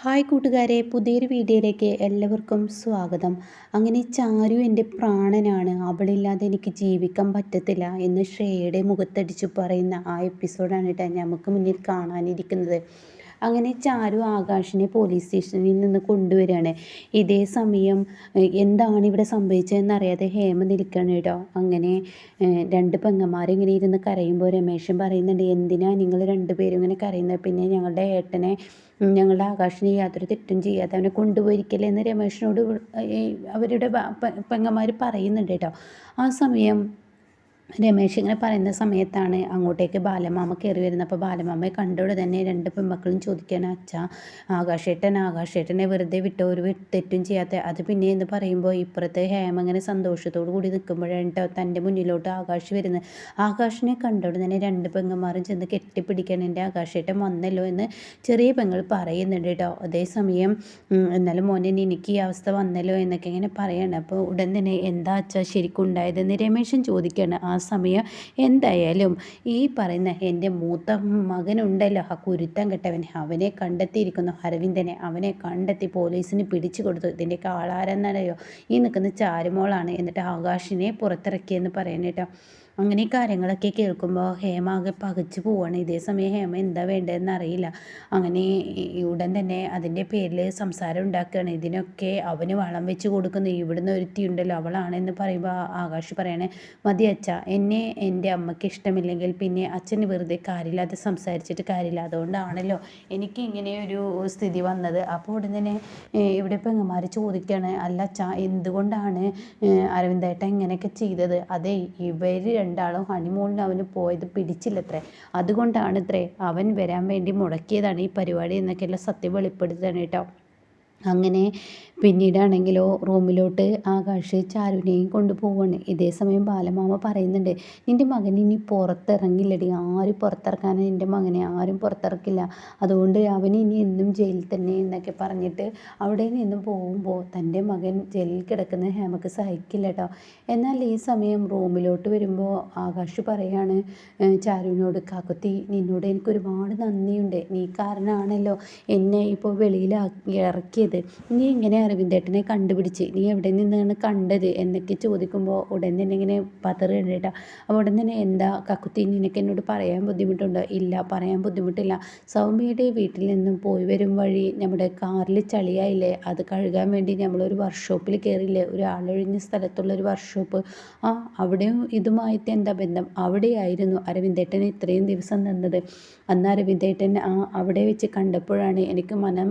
Hi കൂട്ടുകാരെ, പുതിയൊരു വീഡിയോയിലേക്ക് എല്ലാവർക്കും സ്വാഗതം. അങ്ങനെ ചാരു എൻ്റെ പ്രാണനാണ്, അവളില്ലാതെ എനിക്ക് ജീവിക്കാൻ പറ്റത്തില്ല എന്ന് ശ്രേയയുടെ മുഖത്തടിച്ച് പറയുന്ന ആ എപ്പിസോഡാണ് കേട്ടോ നമുക്ക് മുന്നിൽ കാണാനിരിക്കുന്നത്. അങ്ങനെ ചാരു ആകാശിനെ പോലീസ് സ്റ്റേഷനിൽ നിന്ന് കൊണ്ടുവരികയാണ്. ഇതേ സമയം എന്താണ് ഇവിടെ സംഭവിച്ചതെന്നറിയാതെ ഹേമ നിൽക്കുകയാണ് കേട്ടോ. അങ്ങനെ രണ്ട് പെങ്ങന്മാരിങ്ങനെ ഇരുന്ന് കരയുമ്പോൾ രമേശൻ പറയുന്നുണ്ട്, എന്തിനാ നിങ്ങൾ രണ്ടുപേരും ഇങ്ങനെ കരയുന്നത്? പിന്നെ ഞങ്ങളുടെ ഏട്ടനെ, ഞങ്ങളുടെ ആകാശിനെ യാതൊരു തെറ്റും ചെയ്യാതെ അവനെ കൊണ്ടുപോയിരിക്കല്ലേ എന്ന് രമേശനോട് അവരുടെ പെങ്ങന്മാർ പറയുന്നുണ്ട് കേട്ടോ. ആ സമയം രമേശ് ഇങ്ങനെ പറയുന്ന സമയത്താണ് അങ്ങോട്ടേക്ക് ബാലമാമ കയറി വരുന്നത്. അപ്പോൾ ബാലമാമയെ കണ്ടോടെ തന്നെ രണ്ട് പെൺമക്കളും ചോദിക്കുകയാണ്, അച്ഛാ ആകാശേട്ടനെ വെറുതെ വിട്ടോ, ഒരു തെറ്റും ചെയ്യാത്ത അത് പിന്നെ എന്ന് പറയുമ്പോൾ ഇപ്പുറത്ത് ഹേമ ഇങ്ങനെ സന്തോഷത്തോടു കൂടി നിൽക്കുമ്പോഴാണ് കേട്ടോ തൻ്റെ മുന്നിലോട്ട് ആകാശ് വരുന്നത്. ആകാശിനെ കണ്ടോടെ തന്നെ രണ്ട് പെങ്ങന്മാരും ചെന്ന് കെട്ടിപ്പിടിക്കാൻ, എൻ്റെ ആകാശേട്ടൻ വന്നല്ലോ എന്ന് ചെറിയ പെങ്ങൾ പറയുന്നുണ്ട് കേട്ടോ. അതേസമയം എന്നാലും മോനെ എനിക്ക് ഈ അവസ്ഥ വന്നല്ലോ എന്നൊക്കെ ഇങ്ങനെ പറയാണ്. അപ്പോൾ ഉടൻ തന്നെ എന്താ അച്ഛാ ശരിക്കും ഉണ്ടായതെന്ന് രമേശൻ ചോദിക്കുകയാണ്. ആ സമയം എന്തായാലും ഈ പറയുന്ന എൻ്റെ മൂത്ത മകനുണ്ടല്ലോ, ആ കുരുത്തം കെട്ടവൻ, അവനെ കണ്ടെത്തിയിരിക്കുന്നു അരവിന്ദനെ. അവനെ കണ്ടെത്തി പോലീസിന് പിടിച്ചു കൊടുത്തു. ഇതിൻ്റെയൊക്കെ ആളാരെന്നറിയോ? ഈ നിൽക്കുന്ന ചാരുമോളാണ്. എന്നിട്ട് ആകാശിനെ പുറത്തിറക്കിയെന്ന് പറയുന്നത്. അങ്ങനെ ഈ കാര്യങ്ങളൊക്കെ കേൾക്കുമ്പോൾ ഹേമ ആകെ പകച്ചു പോവാണ്. ഇതേ സമയം ഹേമ എന്താ വേണ്ടതെന്ന് അറിയില്ല. അങ്ങനെ ഉടൻ തന്നെ അതിൻ്റെ പേരിൽ സംസാരം ഉണ്ടാക്കുകയാണ്. ഇതിനൊക്കെ അവന് വളം വെച്ച് കൊടുക്കുന്നു. ഇവിടുന്ന് ഒരുത്തി ഉണ്ടല്ലോ, അവളാണെന്ന് പറയുമ്പോൾ ആകാശ് പറയണേ, മതി അച്ഛ, എന്നെ എൻ്റെ അമ്മയ്ക്ക് ഇഷ്ടമില്ലെങ്കിൽ പിന്നെ അച്ഛന് വെറുതെ കാര്യമില്ലാതെ സംസാരിച്ചിട്ട് കാര്യമില്ല. അതുകൊണ്ടാണല്ലോ എനിക്ക് ഇങ്ങനെയൊരു സ്ഥിതി വന്നത്. അപ്പോൾ ഉടൻ തന്നെ ഇവിടെ പെങ്ങന്മാർ ചോദിക്കുകയാണ്, അല്ല അച്ഛ, എന്തുകൊണ്ടാണ് അരവിന്ദേട്ടൻ ഇങ്ങനെയൊക്കെ ചെയ്തത്? അതെ, ഇവർ രണ്ടാളും ഹണിമൂണിന് അവന് പോയത് പിടിച്ചില്ലത്രേ, അതുകൊണ്ടാണ് ഇത്രേ അവൻ വരാൻ വേണ്ടി മുടക്കിയതാണ് ഈ പരിപാടി എന്നൊക്കെയുള്ള സത്യം വെളിപ്പെടുത്തുകയാണ് കേട്ടോ. അങ്ങനെ പിന്നീടാണെങ്കിലോ റൂമിലോട്ട് ആകാശ് ചാരുവിനെയും കൊണ്ടുപോവാണ്. ഇതേ സമയം ബാലമാമ പറയുന്നുണ്ട്, നിൻ്റെ മകൻ ഇനി പുറത്തിറങ്ങില്ലടി, ആരും പുറത്തിറക്കാനും നിൻ്റെ മകനെ ആരും പുറത്തിറക്കില്ല, അതുകൊണ്ട് അവൻ ഇനി എന്നും ജയിലിൽ തന്നെ എന്നൊക്കെ പറഞ്ഞിട്ട് അവിടെ നിന്നും പോകുമ്പോൾ തൻ്റെ മകൻ ജയിലിൽ കിടക്കുന്ന ഹേമക്ക് സഹിക്കില്ല കേട്ടോ. എന്നാൽ ഈ സമയം റൂമിലോട്ട് വരുമ്പോൾ ആകാശ് പറയാണ് ചാരുവിനോട്, കാക്കുത്തി, നിന്നോട് എനിക്ക് ഒരുപാട് നന്ദിയുണ്ട്, നീ കാരണമാണല്ലോ എന്നെ ഇപ്പോൾ വെളിയിൽ ഇറക്കിയത്. നീ ഇങ്ങനെ അരവിന്ദേട്ടനെ കണ്ടുപിടിച്ച് നീ എവിടെ നിന്നാണ് കണ്ടത് എന്നൊക്കെ ചോദിക്കുമ്പോൾ ഉടൻ തന്നെ ഇങ്ങനെ പതറുകയാണ് കേട്ടോ. അപ്പോൾ ഉടൻ തന്നെ, എന്താ കക്കുത്തി, നിനക്ക് എന്നോട് പറയാൻ ബുദ്ധിമുട്ടുണ്ടോ? ഇല്ല, പറയാൻ ബുദ്ധിമുട്ടില്ല. സൗമ്യയുടെ വീട്ടിൽ നിന്നും പോയി വരും വഴി നമ്മുടെ കാറിൽ ചളിയായില്ലേ, അത് കഴുകാൻ വേണ്ടി നമ്മളൊരു വർക്ക്ഷോപ്പിൽ കയറിയില്ലേ, ഒരു ആളൊഴിഞ്ഞ സ്ഥലത്തുള്ളൊരു വർക്ക്ഷോപ്പ്, അവിടെയും ഇതുമായിട്ട് എന്താ ബന്ധം? അവിടെയായിരുന്നു അരവിന്ദേട്ടൻ ഇത്രയും ദിവസം നിന്നത്. അന്ന് അരവിന്ദേട്ടൻ അവിടെ വെച്ച് കണ്ടപ്പോഴാണ് എനിക്ക് മനം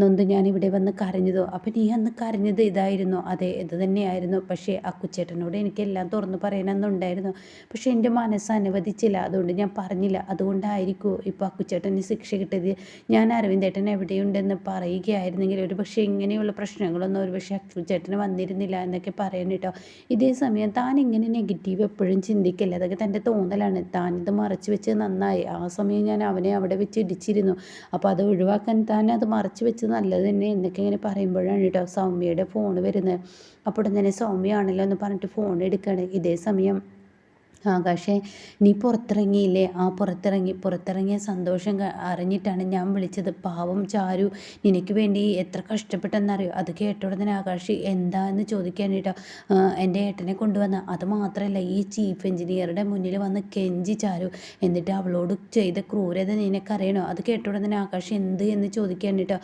നൊന്ത് ഞാൻ ഇവിടെ വന്ന് കരഞ്ഞതോ. അപ്പം നീ അന്ന് കരഞ്ഞത് ഇതായിരുന്നു? അതെ, ഇത് തന്നെയായിരുന്നു. പക്ഷേ അക്കുച്ചേട്ടനോട് എനിക്കെല്ലാം തുറന്നു പറയണമെന്നുണ്ടായിരുന്നു, പക്ഷേ എൻ്റെ മനസ്സ് അനുവദിച്ചില്ല, അതുകൊണ്ട് ഞാൻ പറഞ്ഞില്ല. അതുകൊണ്ടായിരിക്കുമോ ഇപ്പോൾ അക്കുച്ചേട്ടന് ശിക്ഷ കിട്ടിയത്? ഞാൻ അരവിന്ദേട്ടൻ എവിടെയുണ്ടെന്ന് പറയുകയായിരുന്നെങ്കിൽ ഒരു പക്ഷേ ഇങ്ങനെയുള്ള പ്രശ്നങ്ങളൊന്നും ഒരു പക്ഷേ അക്കുച്ചേട്ടന് വന്നിരുന്നില്ല എന്നൊക്കെ പറയാൻ കേട്ടോ. ഇതേ സമയം താൻ ഇങ്ങനെ നെഗറ്റീവ് എപ്പോഴും ചിന്തിക്കില്ല, അതൊക്കെ തൻ്റെ തോന്നലാണ്, താനിത് മറച്ചു വെച്ച് നന്നായി. ആ സമയം ഞാൻ അവനെ അവിടെ വെച്ച് ഇടിച്ചിരുന്നു, അപ്പോൾ അത് ഒഴിവാക്കാൻ താൻ അത് മറച്ചു വെച്ച് നല്ലത് തന്നെ എന്നൊക്കെ ഇങ്ങനെ പറയുമ്പോഴാണ് കേട്ടോ സൗമ്യയുടെ ഫോൺ വരുന്നത്. അപ്പോൾ തന്നെ സൗമ്യയാണല്ലോ എന്ന് പറഞ്ഞിട്ട് ഫോൺ എടുക്കുകയാണ്. ഇതേ സമയം ആകാശേ, നീ പുറത്തിറങ്ങിയില്ലേ? പുറത്തിറങ്ങിയ സന്തോഷം അറിഞ്ഞിട്ടാണ് ഞാൻ വിളിച്ചത്. പാവം ചാരു നിനക്ക് വേണ്ടി എത്ര കഷ്ടപ്പെട്ടെന്നറിയോ? അത് കേട്ട ഉടനെ ആകാശ് എന്താന്ന് ചോദിക്കാൻ കേട്ടോ എൻ്റെ ഏട്ടനെ കൊണ്ടുവന്ന, അത് മാത്രമല്ല ഈ ചീഫ് എഞ്ചിനീയറുടെ മുന്നിൽ വന്ന് കെഞ്ചി ചാരു, എന്നിട്ട് അവളോട് ചെയ്ത ക്രൂരത നിനക്കറിയണോ? അത് കേട്ട ഉടനെ ആകാശ് എന്ത് എന്ന് ചോദിക്കാൻ കേട്ടോ.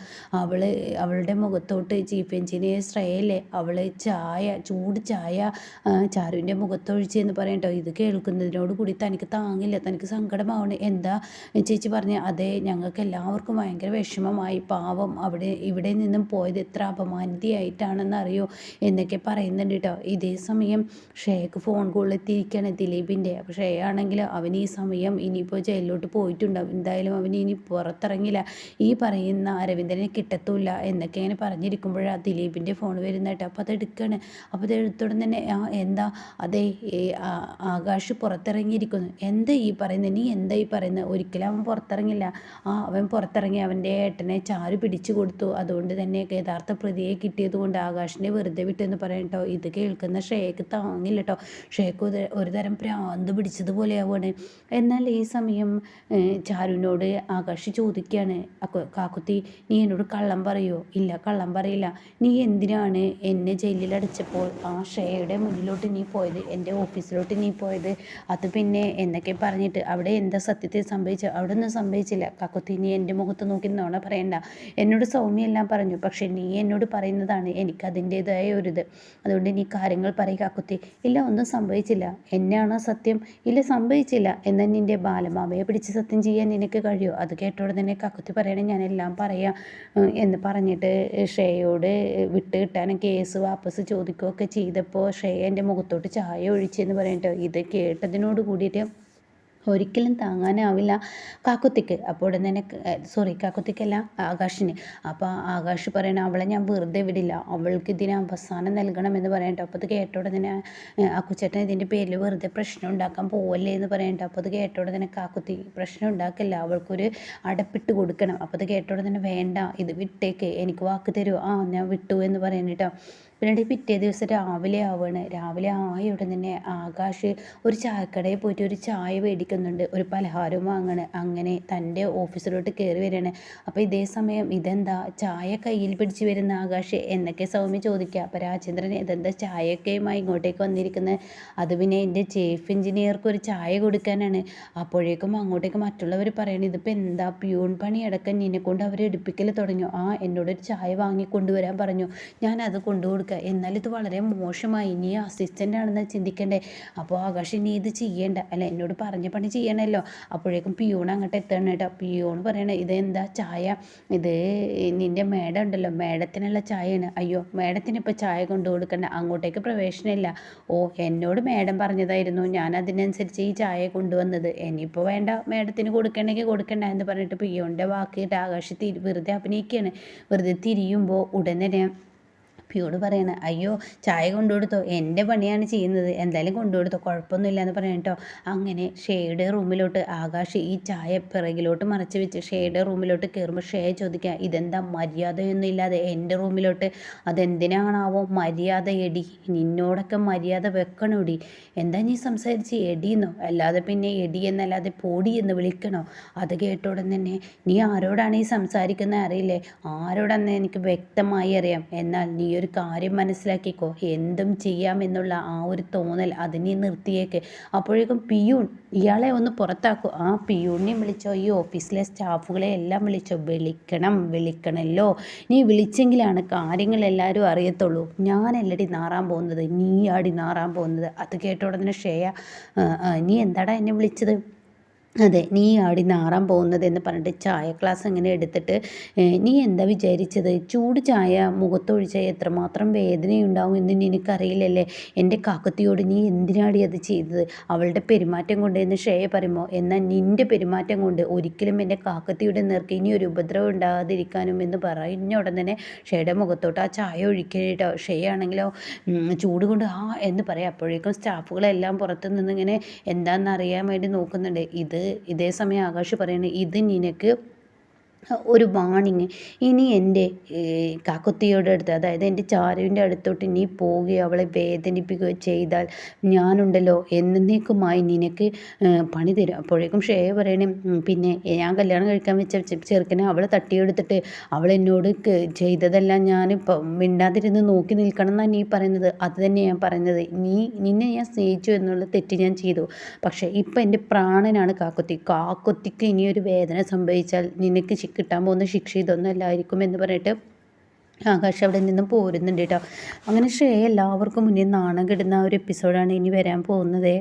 അവളുടെ മുഖത്തോട്ട് ചീഫ് എഞ്ചിനീയർ ശ്രേയല്ലേ, അവൾ ചൂട് ചായ ചാരുവിൻ്റെ മുഖത്തൊഴിച്ചെന്ന് പറയട്ടോ. ഇത് കേൾക്കുന്നതിനോട് കൂടി തനിക്ക് താങ്ങില്ല, തനിക്ക് സങ്കടമാവണം. എന്താ ചേച്ചി പറഞ്ഞ? അതെ, ഞങ്ങൾക്ക് എല്ലാവർക്കും ഭയങ്കര വിഷമമായി. പാവം ഇവിടെ നിന്നും പോയത് എത്ര അപമാനിതയായിട്ടാണെന്ന് അറിയോ എന്നൊക്കെ പറയുന്നുണ്ട് കേട്ടോ. ഇതേ സമയം ശ്രേയക്ക് ഫോൺ കോൾ എത്തിയിരിക്കുകയാണ് ദിലീപിൻ്റെ. അപ്പോൾ ശ്രേയ ആണെങ്കിൽ അവൻ ഈ സമയം ഇനിയിപ്പോൾ ജയിലിലോട്ട് പോയിട്ടുണ്ടാവും, എന്തായാലും അവൻ ഇനി പുറത്തിറങ്ങില്ല, ഈ പറയുന്ന അരവിന്ദനെ കിട്ടത്തുമില്ല എന്നൊക്കെ ഇങ്ങനെ പറഞ്ഞിരിക്കുമ്പോഴാണ് ദിലീപിൻ്റെ ഫോൺ വരുന്നത് കേട്ടോ. അപ്പോൾ അത് എടുക്കുകയാണ്. അപ്പോൾ അത് എടുത്തോടെ തന്നെ എന്താ? അതെ, ആകാശ് ആകാശ് പുറത്തിറങ്ങിയിരിക്കുന്നു. എന്താ ഈ പറയുന്നത്, നീ എന്താ ഈ പറയുന്നത്? ഒരിക്കലും അവൻ പുറത്തിറങ്ങില്ല. അവൻ പുറത്തിറങ്ങി അവൻ്റെ ഏട്ടനെ ചാരു പിടിച്ചു കൊടുത്തു. അതുകൊണ്ട് തന്നെ യഥാർത്ഥ പ്രതിയെ കിട്ടിയത് കൊണ്ട് ആകാശിനെ വെറുതെ വിട്ടെന്ന് പറയാം കേട്ടോ. ഇത് കേൾക്കുന്ന ശ്രേയക്ക് താങ്ങില്ല കേട്ടോ. ശ്രേയക്ക് ഒരു തരം ഭ്രാന്ത് പിടിച്ചതുപോലെ ആവുകയാണ്. എന്നാൽ ഈ സമയം ചാരുവിനോട് ആകാശ് ചോദിക്കുകയാണ്, കാക്കുത്തി നീ എന്നോട് കള്ളം പറയുമോ? ഇല്ല, കള്ളം പറയില്ല. നീ എന്തിനാണ് എന്നെ ജയിലിൽ അടച്ചപ്പോൾ ആ ശ്രേയയുടെ മുന്നിലോട്ട് നീ പോയത്, എൻ്റെ ഓഫീസിലോട്ട് നീ പോയത്? അത് പിന്നെ എന്നൊക്കെ പറഞ്ഞിട്ട് അവിടെ എന്താ സത്യത്തിൽ സംഭവിച്ചത്? അവിടെ ഒന്നും സംഭവിച്ചില്ല കാക്കുത്തി. നീ എൻ്റെ മുഖത്ത് നോക്കി നോണ പറയണ്ട. എന്നോട് സൗമ്യയെല്ലാം പറഞ്ഞു, പക്ഷെ നീ എന്നോട് പറയുന്നതാണ് എനിക്ക് അതിൻ്റേതായ ഒരിത്. അതുകൊണ്ട് നീ കാര്യങ്ങൾ പറയുക കാക്കുത്തി. ഇല്ല, ഒന്നും സംഭവിച്ചില്ല. എന്നാണോ സത്യം? ഇല്ല, സംഭവിച്ചില്ല. എന്നാൽ നിൻ്റെ ബാലമാമയെ പിടിച്ച് സത്യം ചെയ്യാൻ നിനക്ക് കഴിയുമോ? അത് കേട്ടോടെ തന്നെ കാക്കുത്തി പറയണേ ഞാനെല്ലാം പറയാം എന്ന് പറഞ്ഞിട്ട് ശ്രേയയോട് വിട്ട് കിട്ടാനും കേസ് വാപ്പസ് ചോദിക്കുകയൊക്കെ ചെയ്തപ്പോൾ ശ്രേയ എൻ്റെ മുഖത്തോട്ട് ചായ ഒഴിച്ചെന്ന് പറയട്ടോ. ഇത് കേട്ടതിനോട് കൂടിയിട്ട് ഒരിക്കലും താങ്ങാനാവില്ല കാക്കുത്തിക്ക്. അപ്പോൾ ഉടൻ തന്നെ കാക്കുത്തിക്കല്ല, ആകാശിന്. അപ്പോൾ ആകാശ് പറയണ അവളെ ഞാൻ വെറുതെ വിടില്ല, അവൾക്ക് ഇതിന് അവസാനം നൽകണമെന്ന് പറയട്ടോ. അപ്പോൾ അത് കേട്ടോടെ തന്നെ അക്കുച്ചേട്ടൻ ഇതിൻ്റെ പേരിൽ വെറുതെ പ്രശ്നം ഉണ്ടാക്കാൻ പോവല്ലേ എന്ന് പറയട്ടോ. അപ്പോൾ അത് കേട്ടോടെ തന്നെ കാക്കുത്തി പ്രശ്നം ഉണ്ടാക്കില്ല, അവൾക്കൊരു അടപ്പിട്ട് കൊടുക്കണം. അപ്പോൾ അത് കേട്ടോടെ തന്നെ വേണ്ട, ഇത് വിട്ടേക്ക്, എനിക്ക് വാക്ക് തരുമോ? ഞാൻ വിട്ടു എന്ന് പറയണേട്ടോ. പിന്നീട് പിറ്റേ ദിവസം രാവിലെ ആവുകയാണ്. രാവിലെ ആയ ഉടൻ തന്നെ ആകാശ് ഒരു ചായക്കടയിൽ പോയിട്ട് ഒരു ചായ മേടിക്കുന്നുണ്ട്, ഒരു പലഹാരവും വാങ്ങണ്. അങ്ങനെ തൻ്റെ ഓഫീസിലോട്ട് കയറി വരികയാണ്. അപ്പോൾ ഇതേ സമയം ഇതെന്താ ചായ കയ്യിൽ പിടിച്ച് വരുന്ന ആകാശ് എന്നൊക്കെ സൗമ്യ ചോദിക്കുക. അപ്പോൾ രാജേന്ദ്രൻ ഇതെന്താ ചായയൊക്കെയുമായി ഇങ്ങോട്ടേക്ക് വന്നിരിക്കുന്നത്? അത് പിന്നെ എൻ്റെ ചീഫ് എഞ്ചിനീയർക്ക് ഒരു ചായ കൊടുക്കാനാണ്. അപ്പോഴേക്കും അങ്ങോട്ടേക്ക് മറ്റുള്ളവർ പറയണം, ഇതിപ്പോൾ എന്താ പ്യൂൺ പണി അടക്കം നിന്നെക്കൊണ്ട് അവർ എടുപ്പിക്കൽ തുടങ്ങി. എന്നോടൊരു ചായ വാങ്ങി കൊണ്ടുവരാൻ പറഞ്ഞു, ഞാനത് കൊണ്ടുകൊടുക്കുക. എന്നാൽ ഇത് വളരെ മോശമായി, നീ അസിസ്റ്റൻ്റ് ആണെന്ന് ചിന്തിക്കണ്ടേ? അപ്പോൾ ആകാശ് നീ ഇത് ചെയ്യേണ്ട, അല്ല എന്നോട് പറഞ്ഞ പണി ചെയ്യണമല്ലോ. അപ്പോഴേക്കും പിയൂൺ അങ്ങോട്ട് എത്തണം കേട്ടോ. പിയൂൺ പറയണേ ഇതെന്താ ചായ, ഇത് നിൻ്റെ മേഡം ഉണ്ടല്ലോ, മേഡത്തിനുള്ള ചായയാണ്. അയ്യോ, മേഡത്തിന് ഇപ്പോൾ ചായ കൊണ്ടു കൊടുക്കണ്ട, അങ്ങോട്ടേക്ക് പ്രവേശനമില്ല. എന്നോട് മേഡം പറഞ്ഞതായിരുന്നു, ഞാൻ അതിനനുസരിച്ച് ഈ ചായ കൊണ്ടുവന്നത്. ഇനിയിപ്പോൾ വേണ്ട, മേഡത്തിന് കൊടുക്കണമെങ്കിൽ കൊടുക്കണ്ട എന്ന് പറഞ്ഞിട്ട് പിയൂണിൻ്റെ വാക്കിയിട്ട് ആകാശ് വെറുതെ അഭിനയിക്കുകയാണ്. വെറുതെ തിരിയുമ്പോൾ ഉടനെ പിയോട് പറയണ, അയ്യോ ചായ കൊണ്ടുകൊടുത്തോ, എൻ്റെ പണിയാണ് ചെയ്യുന്നത്, എന്തായാലും കൊണ്ടുകൊടുത്തോ, കുഴപ്പമൊന്നുമില്ല എന്ന് പറയണം കേട്ടോ. അങ്ങനെ ഷേയുടെ റൂമിലോട്ട് ആകാശ് ഈ ചായ പിറകിലോട്ട് മറച്ച് വെച്ച് ഷേയുടെ റൂമിലോട്ട് കയറുമ്പോൾ ഷേ ചോദിക്കുക, ഇതെന്താ മര്യാദയൊന്നും ഇല്ലാതെ എൻ്റെ റൂമിലോട്ട്? അതെന്തിനാണാവോ? മര്യാദ എടി, നിന്നോടൊക്കെ മര്യാദ വെക്കണോടി. എന്താ നീ സംസാരിച്ച് എടിയെന്നോ? അല്ലാതെ പിന്നെ എടി എന്നല്ലാതെ പൊടി എന്ന് വിളിക്കണോ? അത് കേട്ടോടൻ തന്നെ നീ ആരോടാണ് ഈ സംസാരിക്കുന്നത് അറിയില്ലേ? ആരോടാണെന്ന് എനിക്ക് വ്യക്തമായി അറിയാം. എന്നാൽ നീ ഒരു കാര്യം മനസ്സിലാക്കിക്കോ, എന്തും ചെയ്യാമെന്നുള്ള ആ ഒരു തോന്നൽ അത് നീ നിർത്തിയേക്ക്. അപ്പോഴേക്കും പിയൂൺ, ഇയാളെ ഒന്ന് പുറത്താക്കൂ. പിയൂണിനെയും വിളിച്ചോ, ഈ ഓഫീസിലെ സ്റ്റാഫുകളെ എല്ലാം വിളിച്ചോ. വിളിക്കണമല്ലോ, നീ വിളിച്ചെങ്കിലാണ് കാര്യങ്ങളെല്ലാവരും അറിയത്തുള്ളൂ. ഞാനല്ലടി നാറാൻ പോകുന്നത്, നീയാടി നാറാൻ പോകുന്നത്. അത് കേട്ട ഉടനെ ശ്രേയ, നീ എന്താടാ എന്നെ വിളിച്ചത്? അതെ, നീ ആടി നാറാൻ പോകുന്നത് എന്ന് പറഞ്ഞിട്ട് ചായ ഗ്ലാസ് അങ്ങനെ എടുത്തിട്ട്, നീ എന്താ വിചാരിച്ചത്? ചൂട് ചായ മുഖത്തൊഴിച്ചാൽ എത്രമാത്രം വേദനയുണ്ടാവും എന്ന് നിനക്കറിയില്ലല്ലേ? എൻ്റെ കാക്കത്തിയോട് നീ എന്തിനാടി അത് ചെയ്തത്? അവളുടെ പെരുമാറ്റം കൊണ്ട് എന്ന് ശ്രേയ പറയുമ്പോൾ, എന്നാൽ നിൻ്റെ പെരുമാറ്റം കൊണ്ട് ഒരിക്കലും എൻ്റെ കാക്കത്തിയുടെ നേർക്ക് ഇനി ഒരു ഉപദ്രവം ഉണ്ടാകാതിരിക്കാനും എന്ന് പറഞ്ഞ ഉടൻ തന്നെ ഷേയുടെ മുഖത്തോട്ട് ആ ചായ ഒഴിക്കട്ടോ. ഷേയ ആണെങ്കിലോ ചൂട് കൊണ്ട് എന്ന് പറയാം. അപ്പോഴേക്കും സ്റ്റാഫുകളെല്ലാം പുറത്തു നിന്നിങ്ങനെ എന്താണെന്ന് അറിയാൻ വേണ്ടി നോക്കുന്നുണ്ട്. ഇതേ സമയം ആകാശ് പറയുന്നത്, ഇത് നിനക്ക് ഒരു വാണിങ്. ഇനി എൻ്റെ കാക്കുത്തിയുടെ അടുത്ത്, അതായത് എൻ്റെ ചാരുവിൻ്റെ അടുത്തോട്ട് നീ പോവുകയോ അവളെ വേദനിപ്പിക്കുകയോ ചെയ്താൽ ഞാനുണ്ടല്ലോ എന്നേക്കുമായി നിനക്ക് പണി തരും. അപ്പോഴേക്കും ഷേ പറയണേ, പിന്നെ ഞാൻ കല്യാണം കഴിക്കാൻ വെച്ച ചെറുക്കനെ അവൾ തട്ടിയെടുത്തിട്ട് അവൾ എന്നോട് ചെയ്തതെല്ലാം ഞാനിപ്പോൾ മിണ്ടാതിരുന്ന് നോക്കി നിൽക്കണം എന്നാണ് നീ പറയുന്നത്. അത് തന്നെ ഞാൻ പറയുന്നത്, നിന്നെ ഞാൻ സ്നേഹിച്ചു എന്നുള്ള തെറ്റ് ഞാൻ ചെയ്തു. പക്ഷേ ഇപ്പം എൻ്റെ പ്രാണനാണ് കാക്കുത്തിക്ക് ഇനിയൊരു വേദന സംഭവിച്ചാൽ നിനക്ക് കിട്ടാൻ പോകുന്ന ശിക്ഷ ഇതൊന്നും അല്ലായിരിക്കും എന്ന് പറഞ്ഞിട്ട് ആകാശ് അവിടെ നിന്നും പോരുന്നുണ്ട് കേട്ടോ. അങ്ങനെ ശ്രേയ എല്ലാവർക്കും മുന്നിൽ നാണം കെടുന്ന ഒരു എപ്പിസോഡാണ് ഇനി വരാൻ പോകുന്നത്.